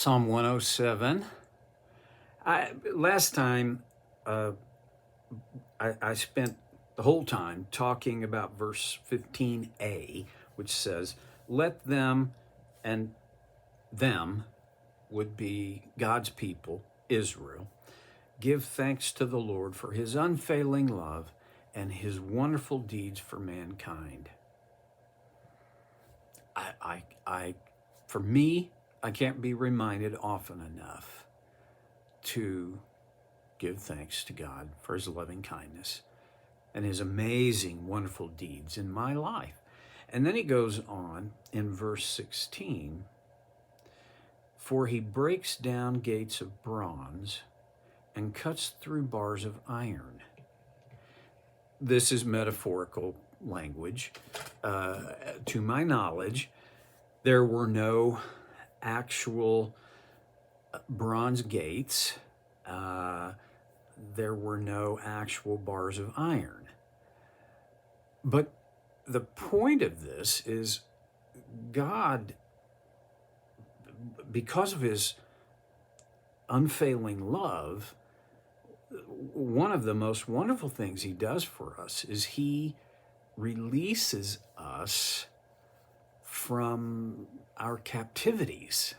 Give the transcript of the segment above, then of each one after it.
Psalm 107. Last time, I spent the whole time talking about verse 15a, which says, "Let them," and them would be God's people, Israel, "give thanks to the Lord for his unfailing love and his wonderful deeds for mankind." For me, I can't be reminded often enough to give thanks to God for his loving kindness and his amazing, wonderful deeds in my life. And then he goes on in verse 16, "For he breaks down gates of bronze and cuts through bars of iron." This is metaphorical language. To my knowledge, there were no actual bronze gates. There were no actual bars of iron. But the point of this is God, because of his unfailing love, one of the most wonderful things he does for us is he releases us from our captivities.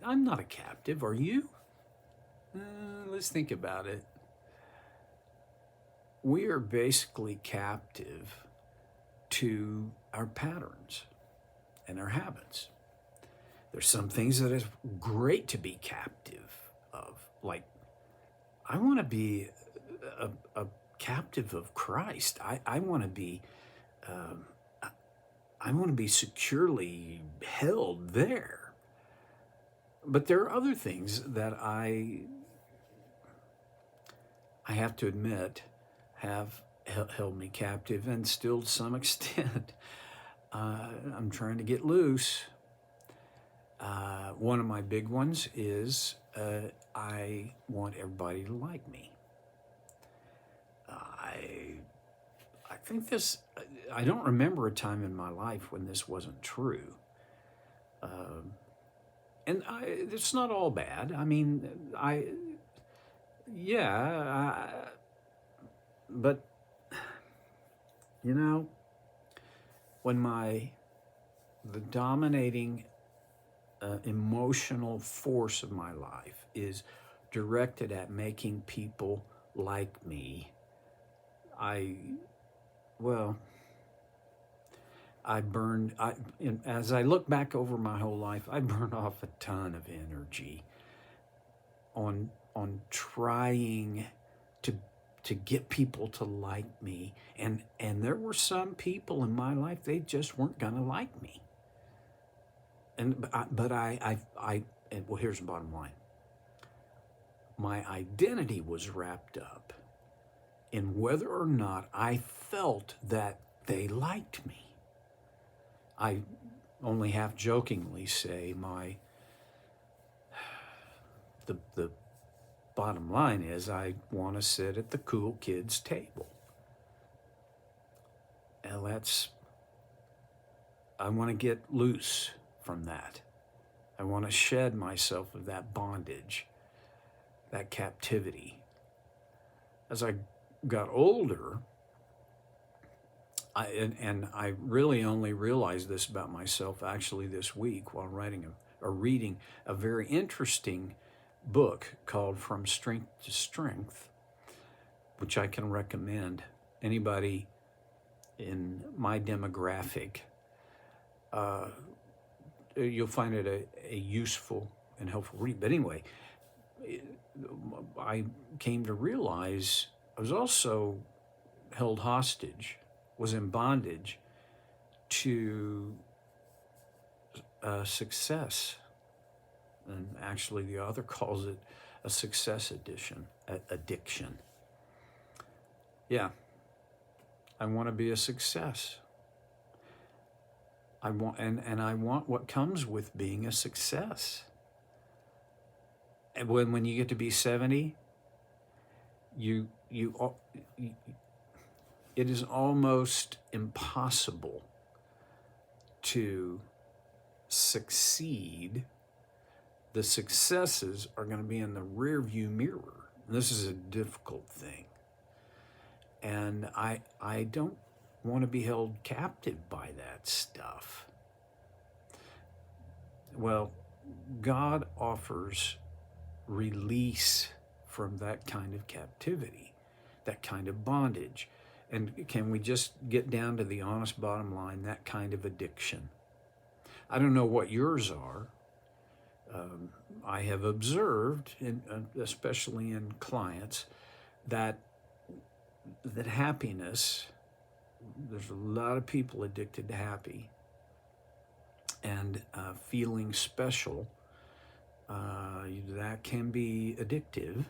I'm not a captive, are you? Let's think about it. We are basically captive to our patterns and our habits. There's some things that is great to be captive of. Like, I want to be a captive of Christ. I want to be securely held there. But there are other things that I have to admit have held me captive, and still to some extent I'm trying to get loose. One of my big ones is I want everybody to like me. I think this, I don't remember a time in my life when this wasn't true. And it's not all bad. I mean, but, you know, when the dominating emotional force of my life is directed at making people like me, as I look back over my whole life, I burned off a ton of energy on trying to get people to like me, and there were some people in my life, they just weren't gonna like me. But here's the bottom line. My identity was wrapped up in whether or not I felt that they liked me. I only half jokingly say the bottom line is I want to sit at the cool kids' table. And I want to get loose from that. I want to shed myself of that bondage, that captivity. As I got older, I really only realized this about myself actually this week while reading a very interesting book called From Strength to Strength, which I can recommend anybody in my demographic. You'll find it a useful and helpful read. But anyway, I came to realize I was also held hostage, was in bondage to success. And actually the author calls it a success addiction. Yeah, I want to be a success. I want what comes with being a success. And when you get to be 70, it is almost impossible to succeed, the successes are going to be in the rear view mirror. And this is a difficult thing. And I don't want to be held captive by that stuff. Well, God offers release from that kind of captivity, that kind of bondage. And can we just get down to the honest bottom line, that kind of addiction? I don't know what yours are. I have observed, especially in clients, that happiness, there's a lot of people addicted to happy, and feeling special, that can be addictive.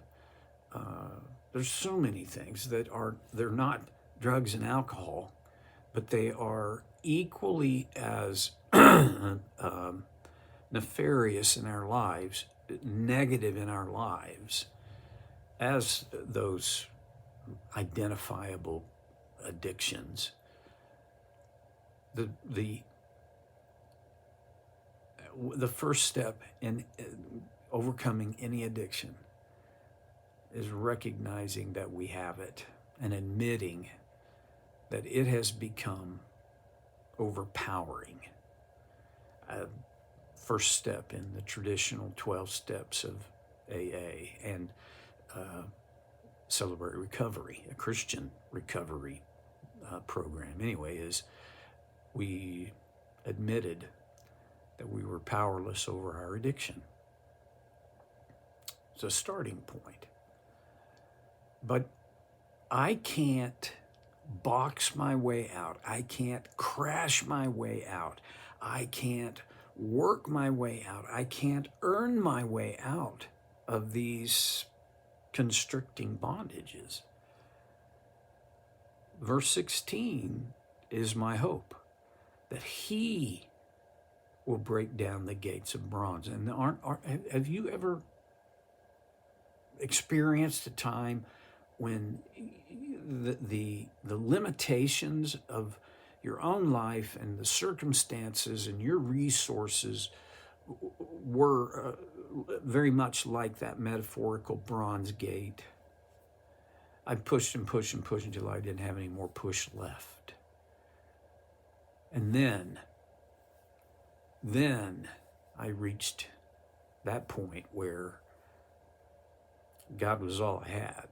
There's so many things that they're not drugs and alcohol, but they are equally as nefarious in our lives, negative in our lives, as those identifiable addictions. The first step in overcoming any addiction is recognizing that we have it and admitting that it has become overpowering. First step in the traditional 12 steps of AA and Celebrate Recovery, a Christian recovery program anyway, is we admitted that we were powerless over our addiction. It's a starting point. But I can't box my way out. I can't crash my way out. I can't work my way out. I can't earn my way out of these constricting bondages. Verse 16 is my hope, that he will break down the gates of bronze. And have you ever experienced a time when the limitations of your own life and the circumstances and your resources were very much like that metaphorical bronze gate? I pushed and pushed and pushed until I didn't have any more push left. And then I reached that point where God was all I had.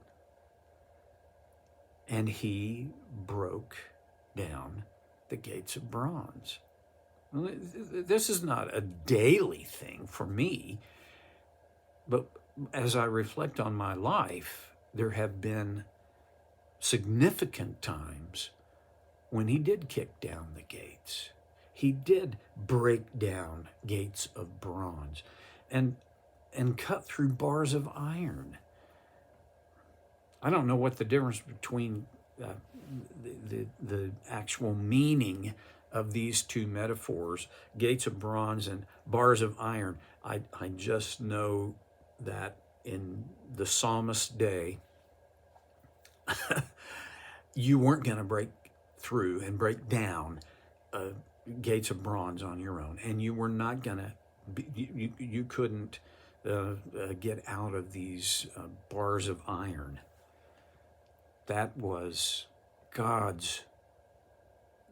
And he broke down the gates of bronze. This is not a daily thing for me, but as I reflect on my life, there have been significant times when he did kick down the gates. He did break down gates of bronze and cut through bars of iron. I don't know what the difference between the actual meaning of these two metaphors, gates of bronze and bars of iron. I just know that in the psalmist's day, you weren't going to break through and break down gates of bronze on your own, and you were not going to. You couldn't get out of these bars of iron. That was God's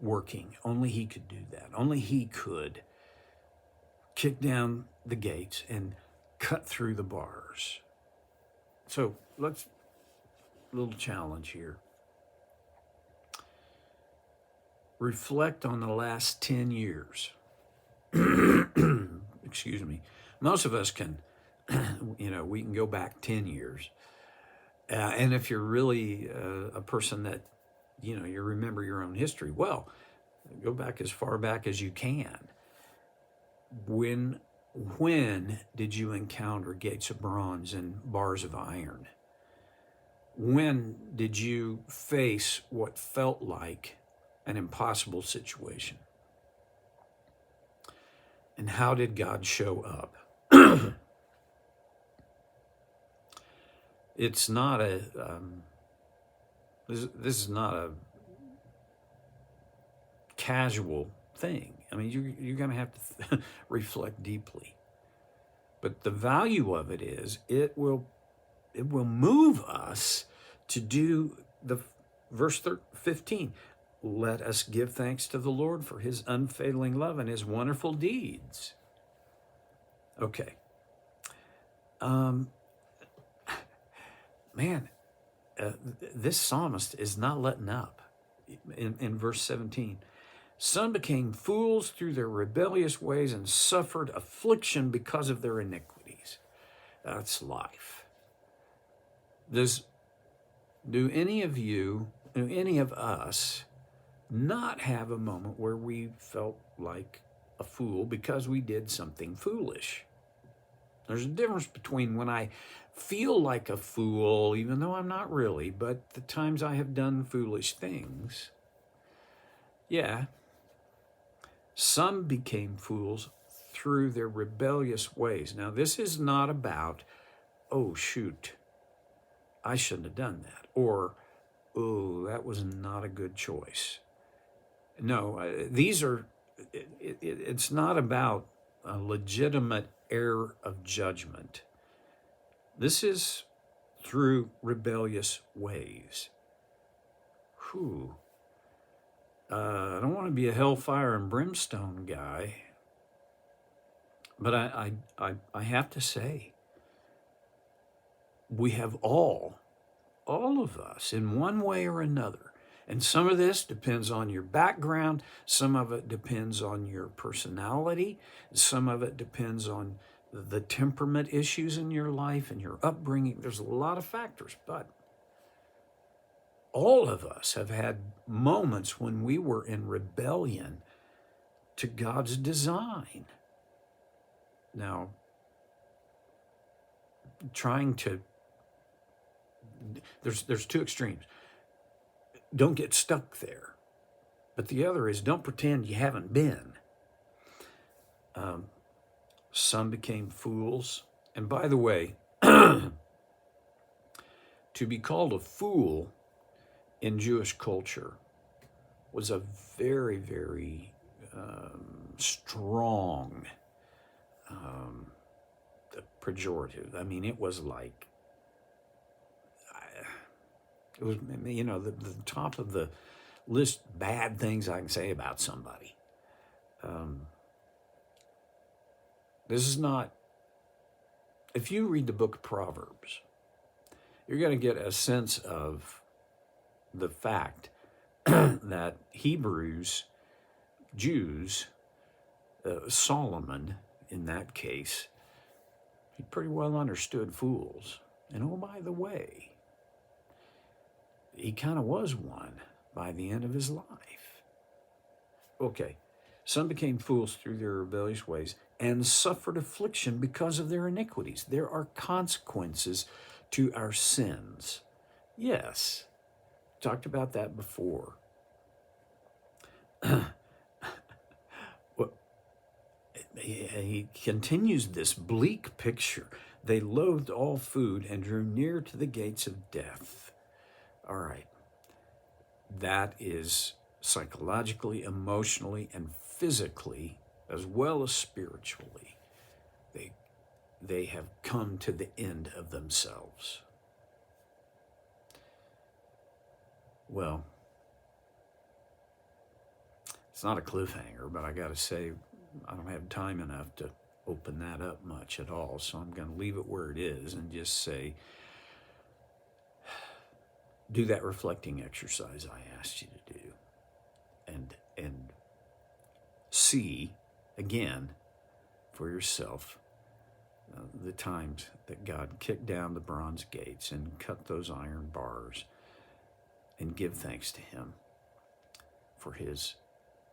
working. Only he could do that. Only he could kick down the gates and cut through the bars. So let's, little challenge here. Reflect on the last 10 years. Excuse me. Most of us can, we can go back 10 years. And if you're really a person that, you remember your own history, well, go back as far back as you can. When did you encounter gates of bronze and bars of iron? When did you face what felt like an impossible situation? And how did God show up? It's not this is not a casual thing. I mean, you're going to have to reflect deeply. But the value of it is it will move us to do the verse 15. Let us give thanks to the Lord for his unfailing love and his wonderful deeds. Okay. Man, this psalmist is not letting up. In verse 17, some became fools through their rebellious ways and suffered affliction because of their iniquities. That's life. Do any of us not have a moment where we felt like a fool because we did something foolish? There's a difference between when I feel like a fool, even though I'm not really, but the times I have done foolish things. Yeah. Some became fools through their rebellious ways. Now, this is not about, oh, shoot, I shouldn't have done that. Or, oh, that was not a good choice. No, it's not about a legitimate error of judgment. This is through rebellious ways. Whew. I don't want to be a hellfire and brimstone guy, but I have to say, we have all of us, in one way or another. And some of this depends on your background. Some of it depends on your personality. Some of it depends on the temperament issues in your life and your upbringing. There's a lot of factors, but all of us have had moments when we were in rebellion to God's design. Now, there's two extremes. Don't get stuck there. But the other is don't pretend you haven't been. Some became fools. And by the way, to be called a fool in Jewish culture was a very, very strong pejorative. I mean, it was like, it was, the top of the list bad things I can say about somebody. This is not, if you read the book of Proverbs, you're going to get a sense of the fact that Jews, Solomon in that case, he pretty well understood fools. And oh, by the way, he kind of was one by the end of his life. Okay, some became fools through their rebellious ways and suffered affliction because of their iniquities. There are consequences to our sins. Yes, talked about that before. He continues this bleak picture. They loathed all food and drew near to the gates of death. All right. That is psychologically, emotionally, and physically, as well as spiritually. They have come to the end of themselves. Well, it's not a cliffhanger, but I got to say, I don't have time enough to open that up much at all, so I'm going to leave it where it is and just say, do that reflecting exercise I asked you to do, and see again for yourself the times that God kicked down the bronze gates and cut those iron bars, and give thanks to him for his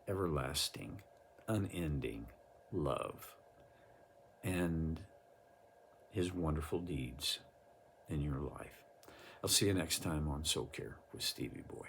everlasting, unending love and his wonderful deeds in your life. I'll see you next time on Soul Care with Stevie Boy.